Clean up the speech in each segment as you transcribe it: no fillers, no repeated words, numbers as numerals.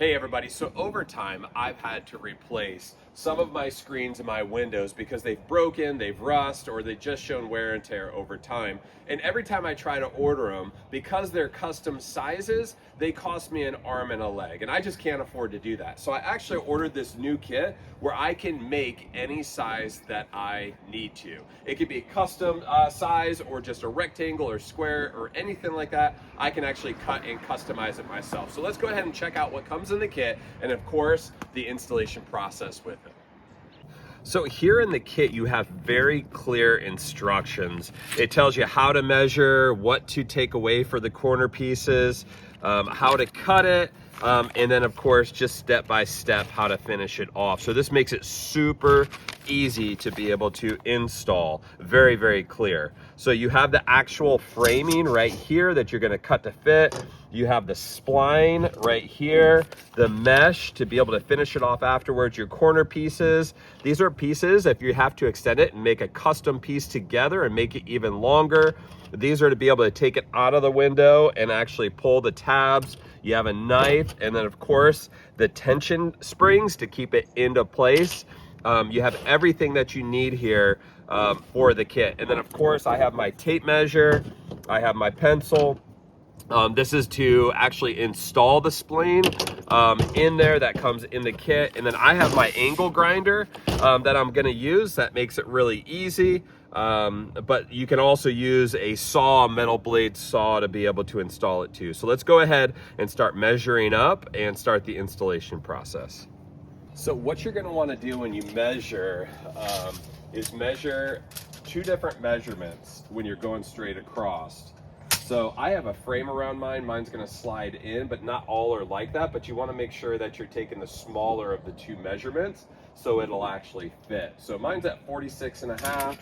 Hey everybody, so over time I've had to replace some of my screens in my windows because they've broken, they've rust, or they've just shown wear and tear over time. And every time I try to order them, because they're custom sizes, they cost me an arm and a leg, and I just can't afford to do that. So I actually ordered this new kit where I can make any size that I need to. It could be a custom size or just a rectangle or square or anything like that. I can actually cut and customize it myself. So let's go ahead and check out what comes in the kit and of course the installation process with it. So here in the kit, you have very clear instructions. It tells you how to measure, what to take away for the corner pieces, how to cut it, and then of course, just step by step how to finish it off. So this makes it super easy to be able to install. Very, very clear. So you have the actual framing right here that you're gonna cut to fit. You have the spline right here, the mesh to be able to finish it off afterwards, your corner pieces. These are pieces, if you have to extend it and make a custom piece together and make it even longer, these are to be able to take it out of the window and actually pull the tabs. You have a knife, and then of course, the tension springs to keep it into place. You have everything that you need here for the kit. And then of course, I have my tape measure, I have my pencil. This is to actually install the spline in there. That comes in the kit. And then I have my angle grinder that I'm gonna use. That makes it really easy. But you can also use a saw, metal blade saw, to be able to install it too. So let's go ahead and start measuring up and start the installation process. So what you're gonna wanna do when you measure is measure two different measurements when you're going straight across. So I have a frame around mine. Mine's gonna slide in, but not all are like that. But you wanna make sure that you're taking the smaller of the two measurements so it'll actually fit. So mine's at 46.5.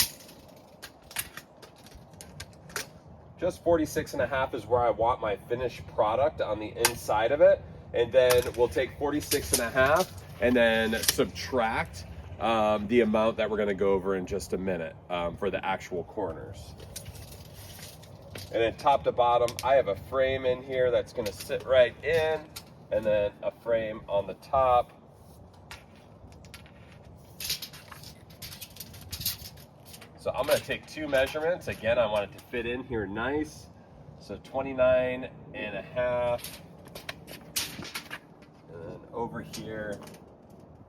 Just 46.5 is where I want my finished product on the inside of it. And then we'll take 46.5 and then subtract the amount that we're gonna go over in just a minute for the actual corners. And then top to bottom, I have a frame in here that's gonna sit right in, and then a frame on the top. So I'm gonna take two measurements. Again, I want it to fit in here nice. So 29.5, and then over here,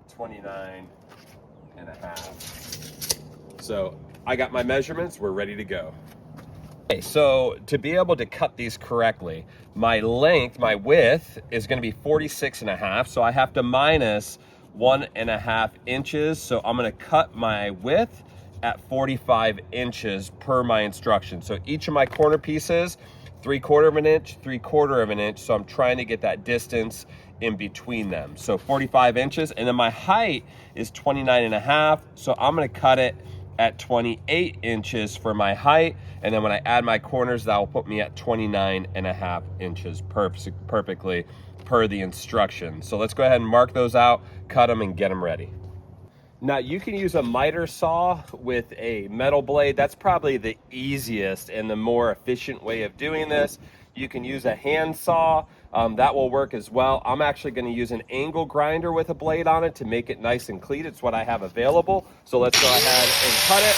29.5. So I got my measurements, we're ready to go. Okay, so to be able to cut these correctly, my length, my width is gonna be 46.5, so I have to minus 1.5 inches. So I'm gonna cut my width at 45 inches per my instruction. So each of my corner pieces, 3/4 of an inch, 3/4 of an inch. So I'm trying to get that distance in between them. So 45 inches, and then my height is 29.5. So I'm gonna cut it at 28 inches for my height. And then when I add my corners, that will put me at 29.5 inches perfectly per the instructions. So let's go ahead and mark those out, cut them, and get them ready. Now you can use a miter saw with a metal blade. That's probably the easiest and the more efficient way of doing this. You can use a hand saw, that will work as well. I'm actually gonna use an angle grinder with a blade on it to make it nice and clean. It's what I have available. So let's go ahead and cut it.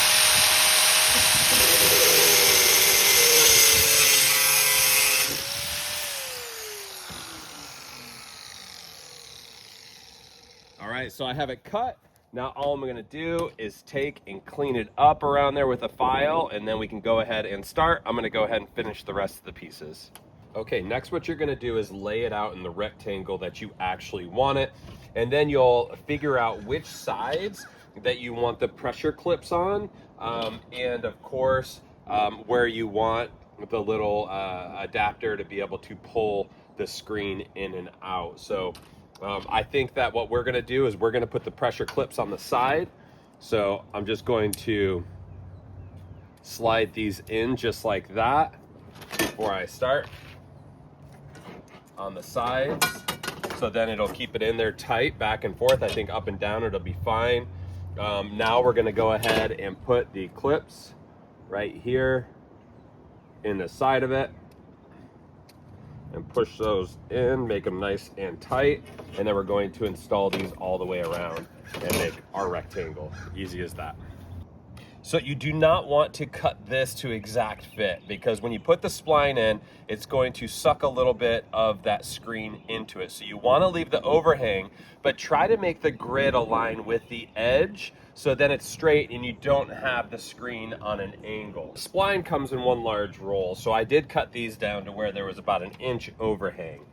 All right, so I have it cut. Now all I'm gonna do is take and clean it up around there with a file, and then we can go ahead and start. I'm gonna go ahead and finish the rest of the pieces. Okay, next what you're gonna do is lay it out in the rectangle that you actually want it, and then you'll figure out which sides that you want the pressure clips on, and of course, where you want the little adapter to be able to pull the screen in and out. So I think that what we're gonna do is we're gonna put the pressure clips on the side. So I'm just going to slide these in just like that before I start on the sides. So then it'll keep it in there tight, back and forth. I think up and down it'll be fine. Now we're gonna go ahead and put the clips right here in the side of it. and push those in, make them nice and tight, and then we're going to install these all the way around and make our rectangle. Easy as that. So you do not want to cut this to exact fit, because when you put the spline in, it's going to suck a little bit of that screen into it. So you want to leave the overhang, but try to make the grid align with the edge so then it's straight and you don't have the screen on an angle. Spline comes in one large roll, so I did cut these down to where there was about an inch overhang.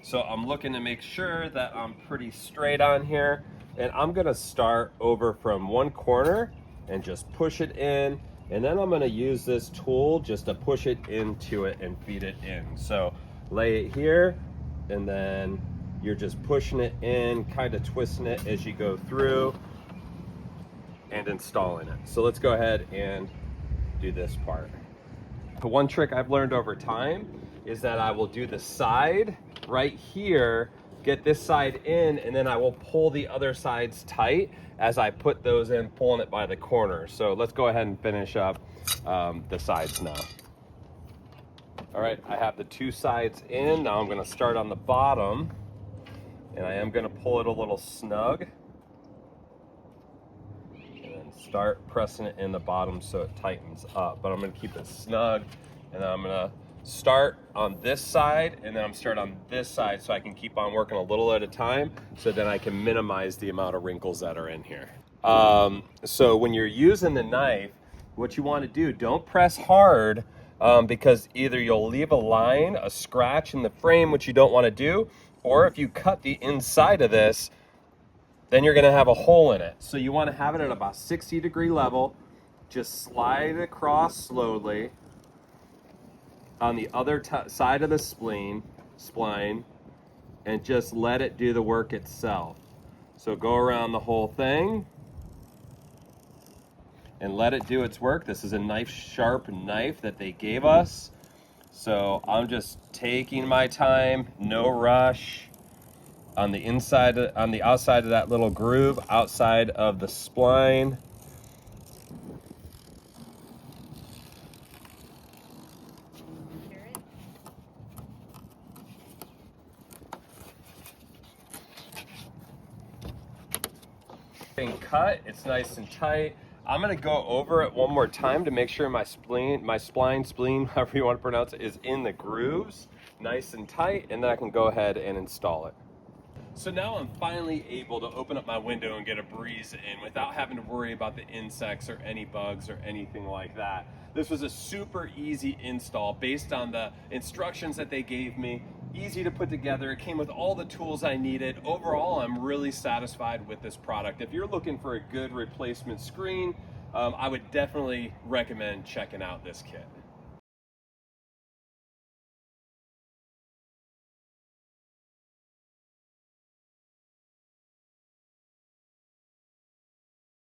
So I'm looking to make sure that I'm pretty straight on here, and I'm gonna start over from one corner and just push it in, and then I'm gonna use this tool just to push it into it and feed it in. So lay it here, and then you're just pushing it in, kind of twisting it as you go through and installing it. So let's go ahead and do this part. The one trick I've learned over time is that I will do the side right here, get this side in, and then I will pull the other sides tight as I put those in, pulling it by the corner. So let's go ahead and finish up the sides now. All right, I have the two sides in. Now I'm gonna start on the bottom, and I am gonna pull it a little snug, and then start pressing it in the bottom so it tightens up. But I'm gonna keep it snug, and then I'm gonna start on this side, and then I'm start on this side so I can keep on working a little at a time, so then I can minimize the amount of wrinkles that are in here. So when you're using the knife, what you want to do, don't press hard, because either you'll leave a line, a scratch in the frame, which you don't want to do, or if you cut the inside of this, then you're going to have a hole in it. So you want to have it at about 60-degree level. Just slide it across slowly on the other side of the spline, and just let it do the work itself. So go around the whole thing and let it do its work. This is a nice sharp knife that they gave us. So I'm just taking my time, no rush, on the inside, on the outside of that little groove, outside of the spline. Cut, it's nice and tight. I'm gonna go over it one more time to make sure my spline, however you want to pronounce it, is in the grooves, nice and tight, and then I can go ahead and install it. So now I'm finally able to open up my window and get a breeze in without having to worry about the insects or any bugs or anything like that. This was a super easy install based on the instructions that they gave me. Easy to put together. It came with all the tools I needed. Overall, I'm really satisfied with this product. If you're looking for a good replacement screen, I would definitely recommend checking out this kit.